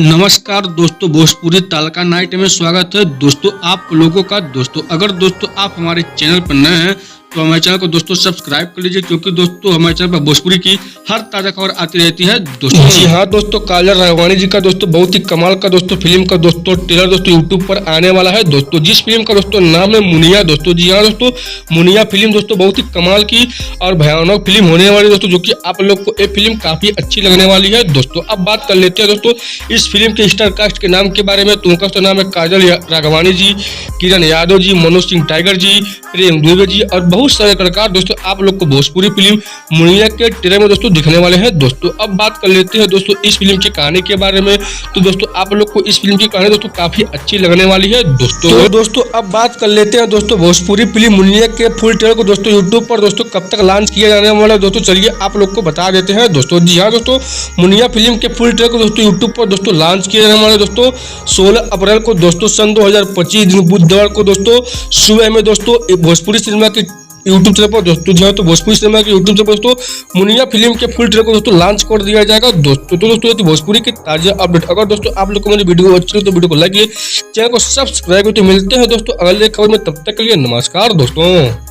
नमस्कार दोस्तों, भोजपुरी तालका नाइट में स्वागत है दोस्तों आप लोगों का। दोस्तों अगर दोस्तों आप हमारे चैनल पर नए हैं तो हमारे चैनल को दोस्तों सब्सक्राइब कर लीजिए, क्योंकि दोस्तों हमारे चैनल पर भोजपुरी की हर ताजा खबर आती रहती है दोस्तों। जी हाँ दोस्तों, काजल राघवानी जी का दोस्तों बहुत ही कमाल का दोस्तों फिल्म का दोस्तों ट्रेलर दोस्तों यूट्यूब पर आने वाला है दोस्तों, जिस फिल्म का दोस्तों नाम है मुनिया दोस्तों। जी हाँ दोस्तों, मुनिया फिल्म दोस्तों बहुत ही कमाल की और भयानक फिल्म होने वाली दोस्तों, जो कि आप लोग को ये फिल्म काफी अच्छी लगने वाली है दोस्तों। अब बात कर लेते हैं दोस्तों इस फिल्म के स्टार कास्ट के नाम के बारे में। तो उनका नाम है काजल राघवानी जी, किरण यादव जी, मनोज सिंह टाइगर जी, प्रेम दुबे जी और बहुत सारे कलाकार दोस्तों आप लोग को भोजपुरी फिल्म मुनिया के ट्रेलर में दोस्तों दिखने वाले हैं दोस्तों। अब बात कर लेते हैं दोस्तों इस फिल्म की कहानी के बारे में। तो दोस्तों आप लोग को इस फिल्म की कहानी दोस्तों काफी अच्छी लगने वाली है दोस्तों। तो दोस्तों अब बात कर लेते हैं दोस्तों भोजपुरी फिल्म मुनिया के फुल ट्रेलर को दोस्तों यूट्यूब पर दोस्तों कब तक लॉन्च किया जाने वाला है दोस्तों, चलिए आप लोग को बता देते हैं दोस्तों। जी हाँ दोस्तों, मुनिया फिल्म के फुल ट्रेलर को दोस्तों यूट्यूब पर दोस्तों लॉन्च किया जाने वाला है दोस्तों 16 अप्रैल को दोस्तों सन 2025 दिन बुधवार को दोस्तों सुबह में दोस्तों भोजपुरी सिनेमा के यूट्यूब चैनल पर दोस्तों जो है तो भोजपुरी सिनेमा के यूट्यूब चैनल पर दोस्तों मुनिया फिल्म के फुल ट्रेलर को दोस्तों लॉन्च कर दिया जाएगा दोस्तों। तो दोस्तों ये भोजपुरी की ताजा अपडेट। अगर दोस्तों आप लोग को मेरी वीडियो अच्छी लगे तो वीडियो को लाइक कीजिए, चैनल को सब्सक्राइब कीजिए। मिलते हैं दोस्तों अगले खबर में, तब तक के लिए नमस्कार दोस्तों।